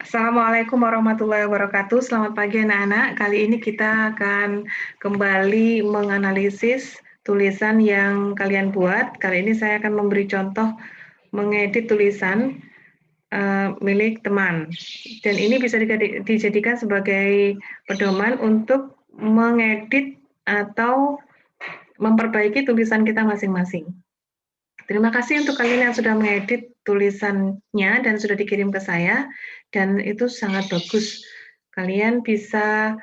Assalamualaikum warahmatullahi wabarakatuh. Selamat pagi anak-anak. Kali ini kita akan kembali menganalisis tulisan yang kalian buat. Kali ini saya akan memberi contoh mengedit tulisan milik teman. Dan ini bisa dijadikan sebagai pedoman untuk mengedit atau memperbaiki tulisan kita masing-masing. Terima kasih untuk kalian yang sudah mengedit tulisannya dan sudah dikirim ke saya, dan itu sangat bagus. Kalian bisa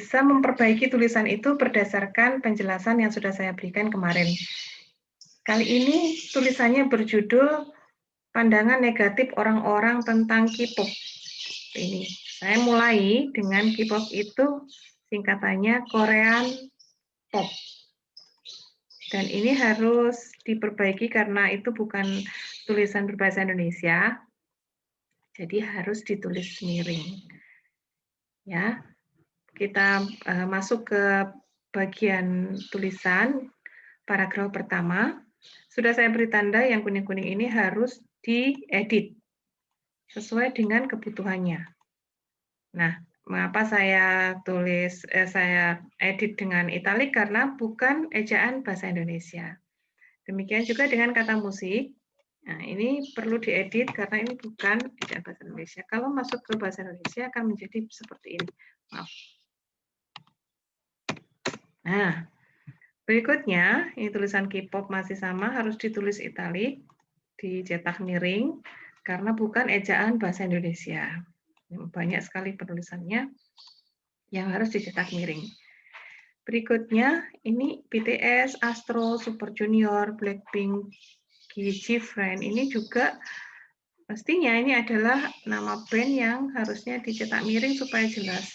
memperbaiki tulisan itu berdasarkan penjelasan yang sudah saya berikan kemarin. Kali ini tulisannya berjudul Pandangan Negatif Orang-orang tentang K-pop. Ini saya mulai dengan K-pop itu singkatannya Korean Pop. Dan ini harus diperbaiki karena itu bukan tulisan berbahasa Indonesia, jadi harus ditulis miring. Ya, kita masuk ke bagian tulisan paragraf pertama. Sudah saya beri tanda yang kuning-kuning ini harus diedit sesuai dengan kebutuhannya. Nah, mengapa saya saya edit dengan italik karena bukan ejaan bahasa Indonesia. Demikian juga dengan kata musik. Nah, ini perlu diedit karena ini bukan ejaan bahasa Indonesia. Kalau masuk ke bahasa Indonesia akan menjadi seperti ini. Maaf. Nah, berikutnya, ini tulisan K-pop masih sama, harus ditulis italik, dicetak miring, karena bukan ejaan bahasa Indonesia. Banyak sekali penulisannya yang harus dicetak miring. Berikutnya, ini BTS, Astro, Super Junior, Blackpink, Friend, ini juga pastinya ini adalah nama band yang harusnya dicetak miring supaya jelas.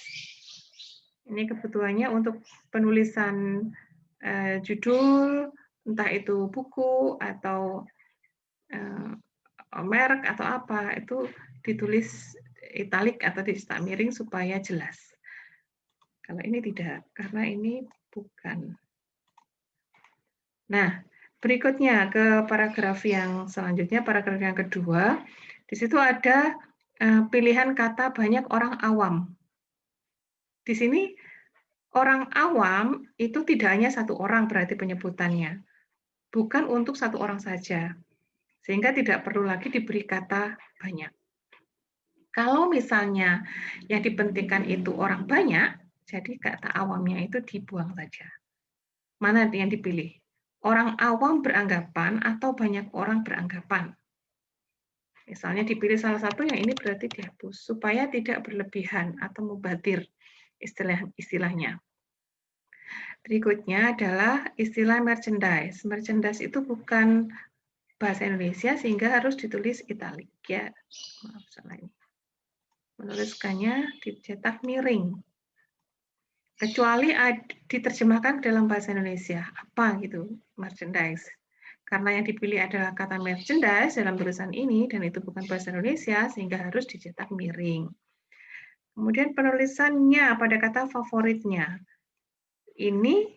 Ini kebutuhannya untuk penulisan judul, entah itu buku atau merek atau apa, itu ditulis italik atau dicetak miring supaya jelas. Kalau ini tidak, karena ini bukan. Nah, berikutnya ke paragraf yang selanjutnya, paragraf yang kedua. Di situ ada pilihan kata banyak orang awam. Di sini orang awam itu tidak hanya satu orang berarti penyebutannya. Bukan untuk satu orang saja. Sehingga tidak perlu lagi diberi kata banyak. Kalau misalnya yang dipentingkan itu orang banyak, jadi kata awamnya itu dibuang saja. Mana yang dipilih? Orang awam beranggapan atau banyak orang beranggapan. Misalnya dipilih salah satu, yang ini berarti dihapus supaya tidak berlebihan atau mubadir istilahnya. Berikutnya adalah istilah merchandise. Merchandise itu bukan bahasa Indonesia sehingga harus ditulis italik ya. Maaf salah ini. Menuliskannya dicetak miring. Kecuali diterjemahkan ke dalam bahasa Indonesia. Apa gitu merchandise? Karena yang dipilih adalah kata merchandise dalam tulisan ini, dan itu bukan bahasa Indonesia, sehingga harus dicetak miring. Kemudian penulisannya pada kata favoritnya. Ini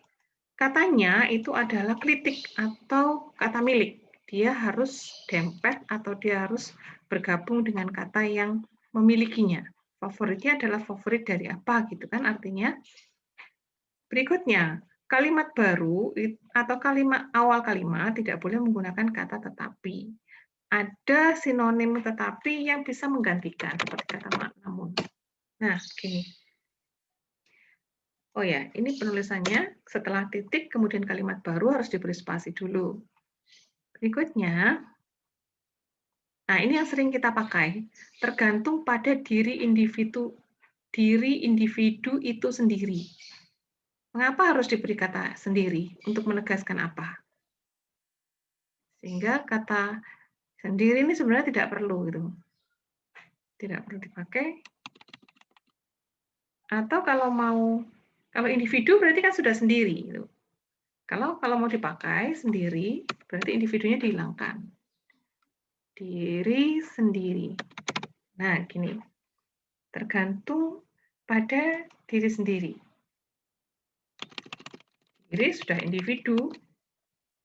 katanya itu adalah klitik atau kata milik. Dia harus dempet atau dia harus bergabung dengan kata yang memilikinya. Favoritnya adalah favorit dari apa gitu kan artinya. Berikutnya, kalimat baru atau awal kalimat tidak boleh menggunakan kata tetapi. Ada sinonim tetapi yang bisa menggantikan, seperti kata namun. Nah, gini. Oh ya, ini penulisannya setelah titik, kemudian kalimat baru harus diberi spasi dulu. Berikutnya, nah ini yang sering kita pakai, tergantung pada diri individu itu sendiri. Mengapa harus diberi kata sendiri? Untuk menegaskan apa? Sehingga kata sendiri ini sebenarnya tidak perlu gitu. Tidak perlu dipakai. Atau kalau individu berarti kan sudah sendiri gitu. Kalau mau dipakai sendiri berarti individunya dihilangkan. Diri sendiri. Nah, gini. Tergantung pada diri sendiri. Diri sudah individu,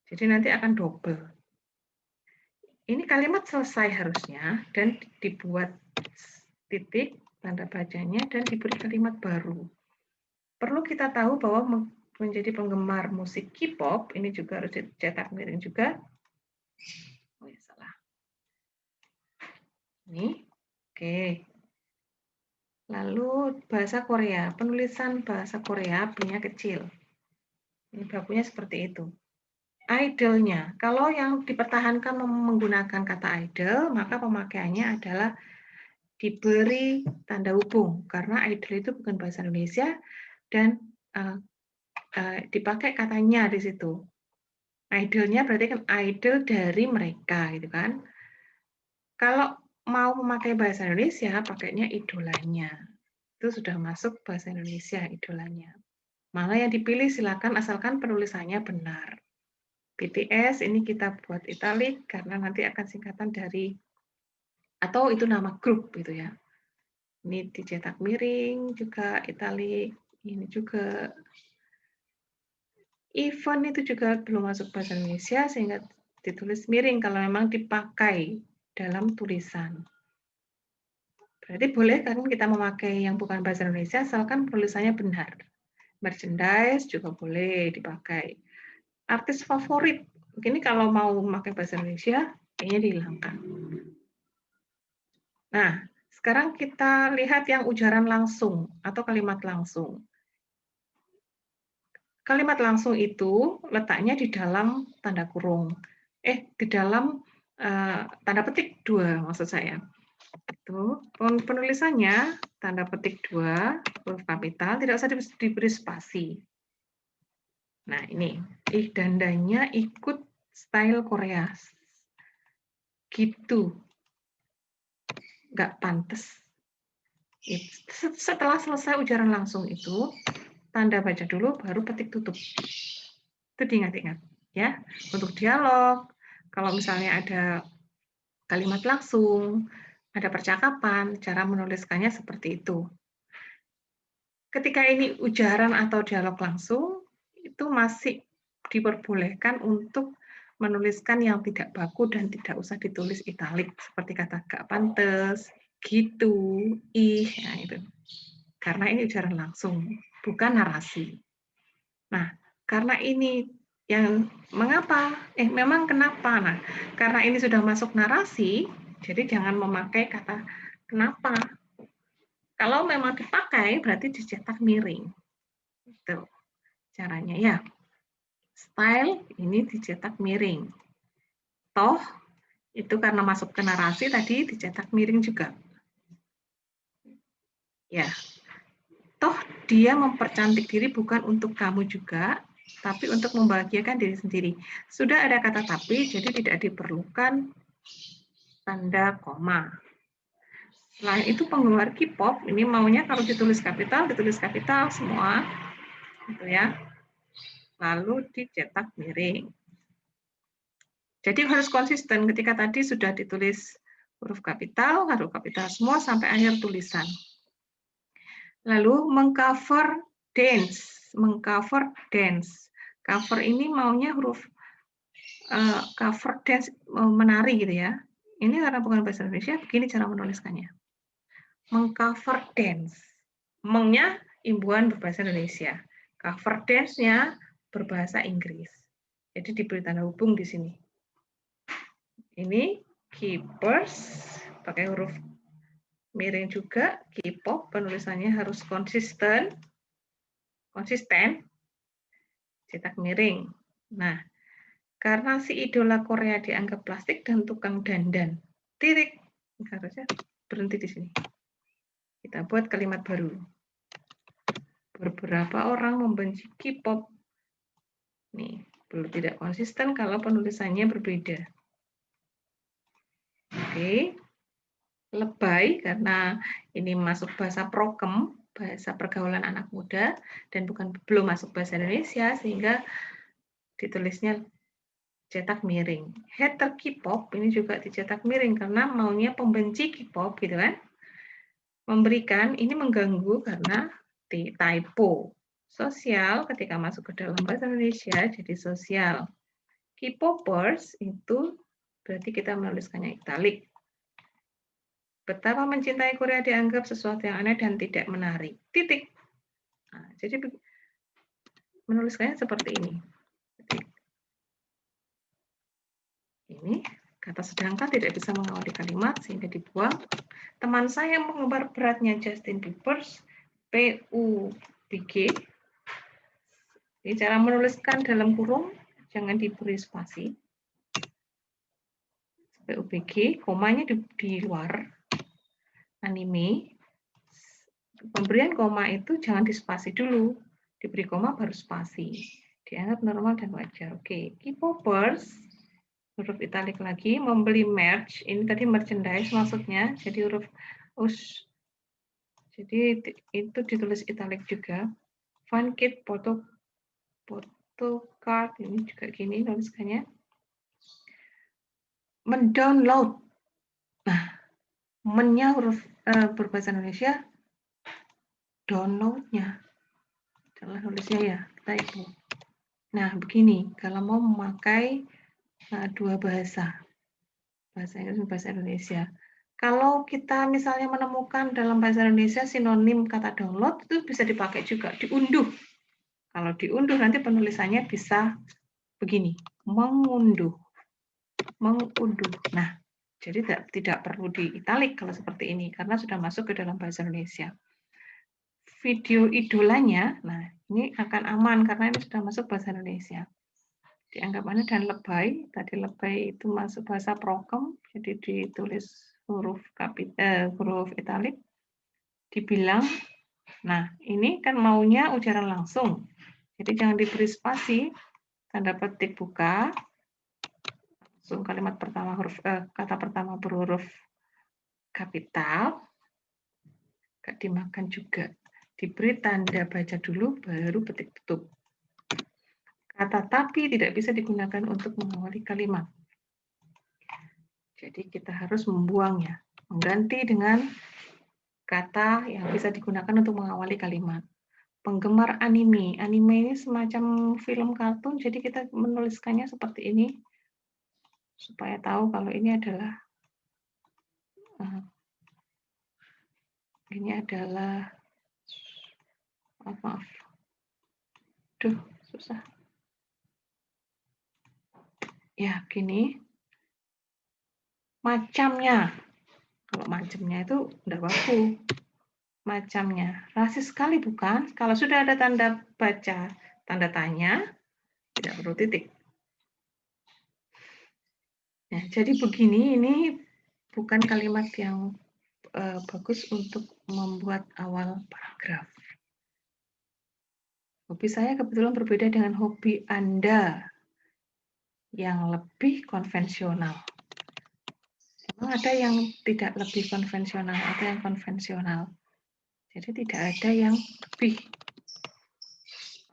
jadi nanti akan double. Ini kalimat selesai harusnya dan dibuat titik tanda bacanya dan diberi kalimat baru. Perlu kita tahu bahwa menjadi penggemar musik K-pop ini juga harus dicetak miring juga. Oh ya salah. Ini, oke. Lalu bahasa Korea, penulisan bahasa Korea B-nya kecil. Ini bakunya seperti itu. Idolnya, kalau yang dipertahankan menggunakan kata idol, maka pemakaiannya adalah diberi tanda hubung karena idol itu bukan bahasa Indonesia dan dipakai katanya di situ. Idolnya berarti kan idol dari mereka gitu kan. Kalau mau memakai bahasa Indonesia, pakainya idolanya. Itu sudah masuk bahasa Indonesia idolanya. Mana yang dipilih silakan asalkan penulisannya benar. BTS ini kita buat italik karena nanti akan singkatan dari atau itu nama grup gitu ya. Ini dicetak miring juga italik, ini juga event itu juga belum masuk bahasa Indonesia sehingga ditulis miring kalau memang dipakai dalam tulisan. Berarti boleh kan kita memakai yang bukan bahasa Indonesia asalkan tulisannya benar. Merchandise juga boleh dipakai. Artis favorit, ini kalau mau memakai bahasa Indonesia, kayaknya dihilangkan. Nah, sekarang kita lihat yang ujaran langsung atau kalimat langsung. Kalimat langsung itu letaknya di dalam tanda kurung. Di dalam tanda petik 2 maksud saya. Itu penulisannya tanda petik 2 huruf kapital, tidak usah diberi spasi. Nah, ini dandanya ikut style Korea. Gitu. Nggak pantas. Setelah selesai ujaran langsung itu, tanda baca dulu, baru petik tutup. Itu diingat-ingat. Ya, untuk dialog, kalau misalnya ada kalimat langsung, ada percakapan, cara menuliskannya seperti itu. Ketika ini ujaran atau dialog langsung, itu masih diperbolehkan untuk menuliskan yang tidak baku dan tidak usah ditulis italik, seperti kata gak pantes, gitu, nah itu. Karena ini ujaran langsung, bukan narasi. Nah, karena ini yang mengapa? Memang kenapa? Nah, karena ini sudah masuk narasi, jadi jangan memakai kata kenapa. Kalau memang dipakai, berarti dicetak miring. Itu caranya ya. Style ini dicetak miring. Toh, itu karena masuk ke narasi tadi dicetak miring juga. Ya. Toh, dia mempercantik diri bukan untuk kamu juga, tapi untuk membahagiakan diri sendiri. Sudah ada kata tapi, jadi tidak diperlukan tanda koma. Selain itu penggemar K-pop ini maunya kalau ditulis kapital semua, gitu ya. Lalu dicetak miring. Jadi harus konsisten ketika tadi sudah ditulis huruf kapital semua sampai akhir tulisan. Lalu mengcover dance. Cover ini maunya huruf cover dance menari gitu ya. Ini karena bukan bahasa Indonesia, begini cara menuliskannya. Mengcover dance. Mengnya imbuhan berbahasa Indonesia. Cover dance-nya berbahasa Inggris. Jadi diberi tanda hubung di sini. Ini keepers pakai huruf miring juga. K-pop penulisannya harus konsisten. Cetak miring. Nah, karena si idola Korea dianggap plastik dan tukang dandan. Titik. Harusnya berhenti di sini. Kita buat kalimat baru. Beberapa orang membenci K-pop. Nih, belum tidak konsisten kalau penulisannya berbeda. Oke. Lebay karena ini masuk bahasa prokem, bahasa pergaulan anak muda dan belum masuk bahasa Indonesia sehingga ditulisnya cetak miring. Hater K-pop ini juga dicetak miring karena maunya pembenci K-pop gitu kan. Memberikan ini mengganggu karena typo. Sosial ketika masuk ke dalam bahasa Indonesia jadi sosial. K-popers itu berarti kita menuliskannya italik. Betapa mencintai Korea dianggap sesuatu yang aneh dan tidak menarik. Titik. Nah, jadi menuliskannya seperti ini. Titik. Ini kata sedangkan tidak bisa mengawali kalimat sehingga dibuang. Teman saya mengembar beratnya Justin Bieber, PUBG. Jadi cara menuliskan dalam kurung, jangan diberi spasi. PUBG, komanya di luar. Anime, pemberian koma itu jangan dispasi dulu. Diberi koma baru spasi. Dianggap normal dan wajar. Oke, K-popers, huruf italik lagi, membeli merch. Ini tadi merchandise maksudnya, jadi huruf us. Jadi itu ditulis italik juga. Fun kit, foto card, ini juga gini tulisannya. Mendownload. Nah, mennya huruf berbahasa Indonesia, downloadnya adalah nulisnya ya, typo. Nah, begini, kalau mau memakai dua bahasa Inggris dan bahasa Indonesia. Kalau kita misalnya menemukan dalam bahasa Indonesia sinonim kata download, itu bisa dipakai juga, diunduh. Kalau diunduh nanti penulisannya bisa begini, mengunduh. Nah, jadi tidak perlu di italik kalau seperti ini, karena sudah masuk ke dalam bahasa Indonesia. Video idolanya, nah ini akan aman karena ini sudah masuk bahasa Indonesia. Dianggap aneh dan lebay, tadi lebay itu masuk bahasa prokem, jadi ditulis huruf italik. Dibilang, nah ini kan maunya ujaran langsung, jadi jangan diberi spasi, tanda petik buka, langsung kalimat pertama kata pertama berhuruf kapital, gak dimakan juga. Diberi tanda baca dulu, baru petik tutup. Kata tapi tidak bisa digunakan untuk mengawali kalimat. Jadi kita harus membuangnya, mengganti dengan kata yang bisa digunakan untuk mengawali kalimat. Penggemar anime. Anime ini semacam film kartun, jadi kita menuliskannya seperti ini, supaya tahu kalau ini adalah maaf. Duh, susah. Ya, gini. Macamnya. Kalau macamnya itu enggak baku. Macamnya. Rasis sekali bukan? Kalau sudah ada tanda baca, tanda tanya, tidak perlu titik. Nah, jadi begini, ini bukan kalimat yang bagus untuk membuat awal paragraf. Hobi saya kebetulan berbeda dengan hobi Anda yang lebih konvensional. Memang ada yang tidak lebih konvensional, ada yang konvensional. Jadi tidak ada yang lebih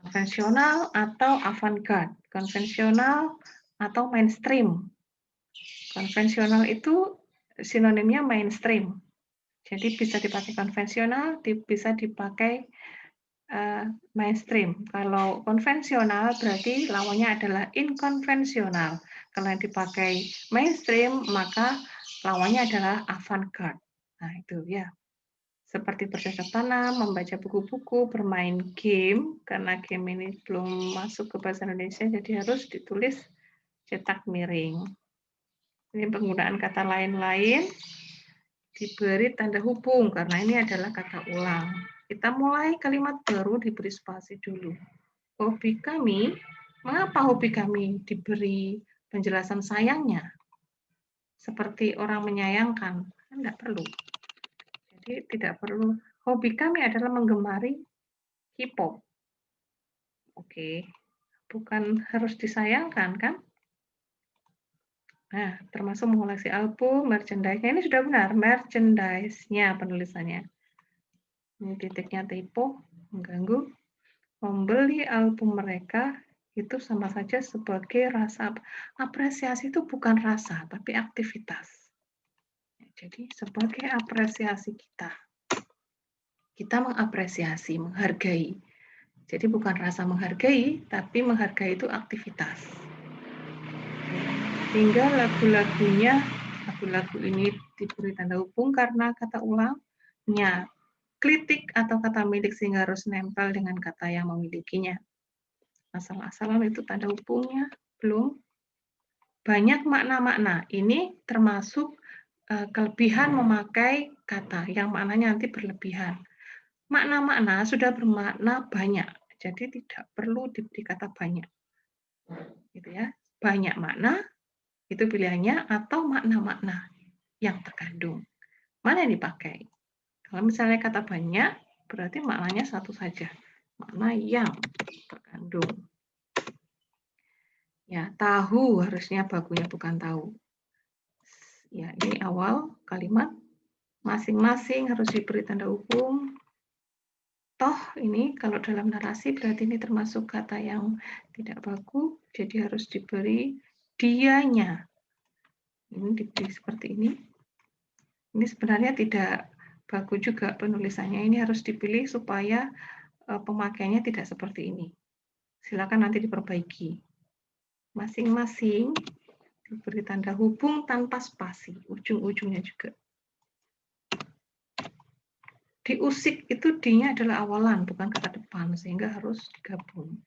konvensional atau avant-garde, konvensional atau mainstream. Konvensional itu sinonimnya mainstream. Jadi bisa dipakai konvensional, bisa dipakai mainstream. Kalau konvensional berarti lawannya adalah inkonvensional. Kalau yang dipakai mainstream maka lawannya adalah avant-garde. Nah itu ya. Seperti bercocok tanam, membaca buku-buku, bermain game, karena game ini belum masuk ke bahasa Indonesia, jadi harus ditulis cetak miring. Ini penggunaan kata lain-lain, diberi tanda hubung, karena ini adalah kata ulang. Kita mulai kalimat baru diberi spasi dulu. Hobi kami, mengapa hobi kami diberi penjelasan sayangnya? Seperti orang menyayangkan, tidak perlu. Jadi tidak perlu. Hobi kami adalah menggemari K-pop. Oke, bukan harus disayangkan kan? Nah, termasuk mengoleksi album, merchandise-nya ini sudah benar, merchandise-nya penulisannya. Ini titiknya typo, mengganggu. Membeli album mereka itu sama saja sebagai rasa apresiasi, itu bukan rasa, tapi aktivitas. Jadi sebagai apresiasi kita mengapresiasi, menghargai. Jadi bukan rasa menghargai, tapi menghargai itu aktivitas. Sehingga lagu ini diberi tanda hubung karena kata ulangnya klitik atau kata milik sehingga harus nempel dengan kata yang memilikinya. Asal-asalan itu tanda hubungnya belum. Banyak makna-makna. Ini termasuk kelebihan memakai kata yang maknanya nanti berlebihan. Makna-makna sudah bermakna banyak, jadi tidak perlu diberi kata banyak. Gitu ya. Banyak makna itu pilihannya atau makna-makna yang terkandung. Mana yang dipakai? Kalau misalnya kata banyak, berarti maknanya satu saja. Makna yang terkandung. Ya, tahu harusnya bakunya bukan tahu. Ya, ini awal kalimat. Masing-masing harus diberi tanda hubung. Toh ini kalau dalam narasi berarti ini termasuk kata yang tidak baku, jadi harus diberi dianya. Ini diberi seperti ini. Ini sebenarnya tidak baku juga penulisannya. Ini harus dipilih supaya pemakaiannya tidak seperti ini. Silakan nanti diperbaiki. Masing-masing diberi tanda hubung tanpa spasi, ujung-ujungnya juga. Diusik itu D-nya adalah awalan, bukan kata depan, sehingga harus digabung.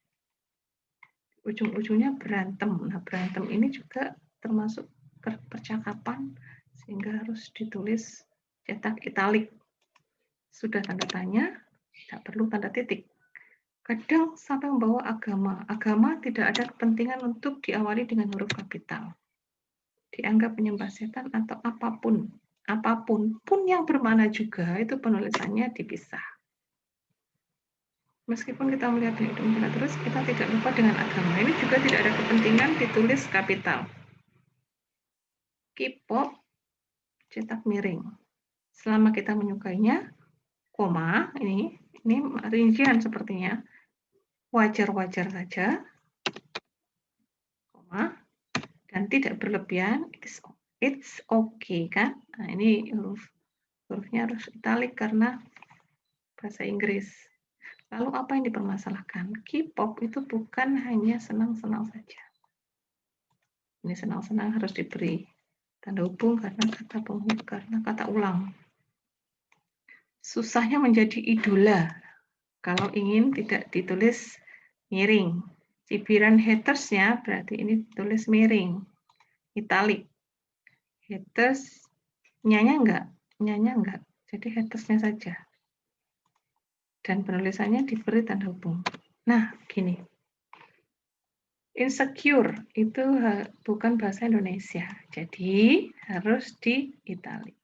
Ujung-ujungnya berantem. Nah, berantem ini juga termasuk percakapan, sehingga harus ditulis cetak italik. Sudah tanda tanya, tidak perlu tanda titik. Kadang sampai membawa agama. Agama tidak ada kepentingan untuk diawali dengan huruf kapital. Dianggap penyembah setan atau apapun. Apapun pun yang bermakna juga, itu penulisannya dipisah. Meskipun kita melihat hidung terus, kita tidak lupa dengan agama. Ini juga tidak ada kepentingan ditulis kapital. K-pop cetak miring. Selama kita menyukainya, koma, ini rincian sepertinya. Wajar-wajar saja, koma, dan tidak berlebihan, it's okay kan? Nah, ini hurufnya harus italik karena bahasa Inggris. Lalu apa yang dipermasalahkan? K-pop itu bukan hanya senang-senang saja. Ini senang-senang harus diberi tanda hubung karena kata penghubung, karena kata ulang. Susahnya menjadi idola kalau ingin tidak ditulis miring. Cibiran hatersnya berarti ini tulis miring, italik. Haters, nyanya enggak. Jadi hatersnya saja. Dan penulisannya diberi tanda hubung. Nah, gini. Insecure itu bukan bahasa Indonesia, jadi harus di italik.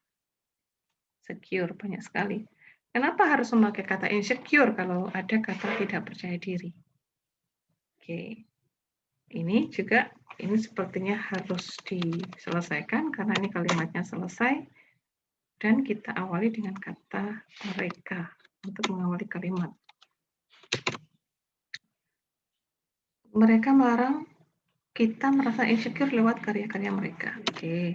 Secure banyak sekali. Kenapa harus memakai kata insecure kalau ada kata tidak percaya diri? Oke, ini juga ini sepertinya harus diselesaikan karena ini kalimatnya selesai dan kita awali dengan kata mereka untuk mengawali kalimat. Mereka melarang kita merasa insecure lewat karya-karya mereka. Oke.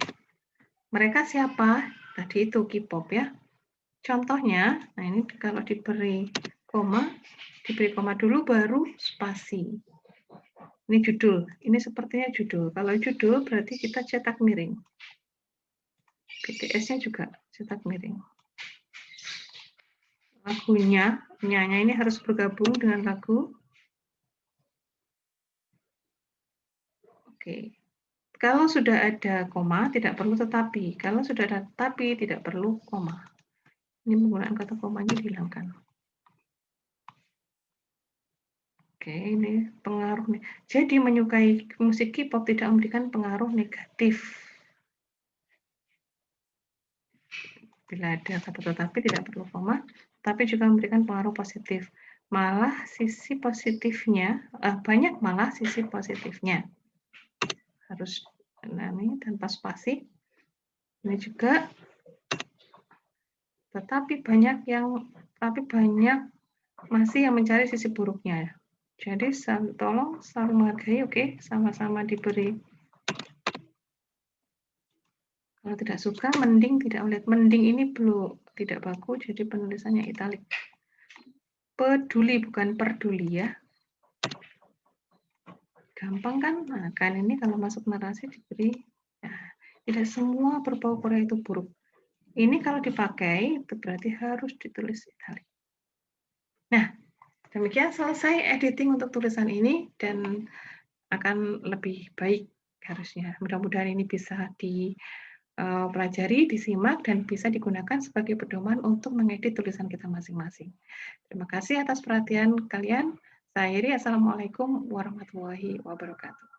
Mereka siapa? Tadi itu K-pop ya. Contohnya, nah ini kalau diberi koma dulu baru spasi. Ini judul, ini sepertinya judul. Kalau judul berarti kita cetak miring. BTS-nya juga cetak miring. Lagunya, nyanyi ini harus bergabung dengan lagu. Oke. Kalau sudah ada koma, tidak perlu tetapi. Kalau sudah ada tetapi, tidak perlu koma. Ini penggunaan kata komanya dihilangkan. Oke, ini pengaruh nih. Jadi menyukai musik K-pop tidak memberikan pengaruh negatif. Bila ada kata tetapi tidak perlu koma, tapi juga memberikan pengaruh positif. Malah sisi positifnya, banyak malah sisi positifnya. Harus ini tanpa spasi. Ini juga tetapi banyak masih yang mencari sisi buruknya. Jadi tolong saling menghargai, oke, sama-sama diberi. Kalau tidak suka, mending tidak melihat. Mending ini belum tidak baku, jadi penulisannya italik. Peduli bukan peduli ya. gampang kan? Nah, kan ini kalau masuk narasi diberi, nah, tidak semua berbau Korea itu buruk. Ini kalau dipakai, itu berarti harus ditulis italic. Nah, demikian selesai editing untuk tulisan ini dan akan lebih baik harusnya. Mudah-mudahan ini bisa dipelajari, disimak, dan bisa digunakan sebagai pedoman untuk mengedit tulisan kita masing-masing. Terima kasih atas perhatian kalian. Saya Iri, Assalamualaikum warahmatullahi wabarakatuh.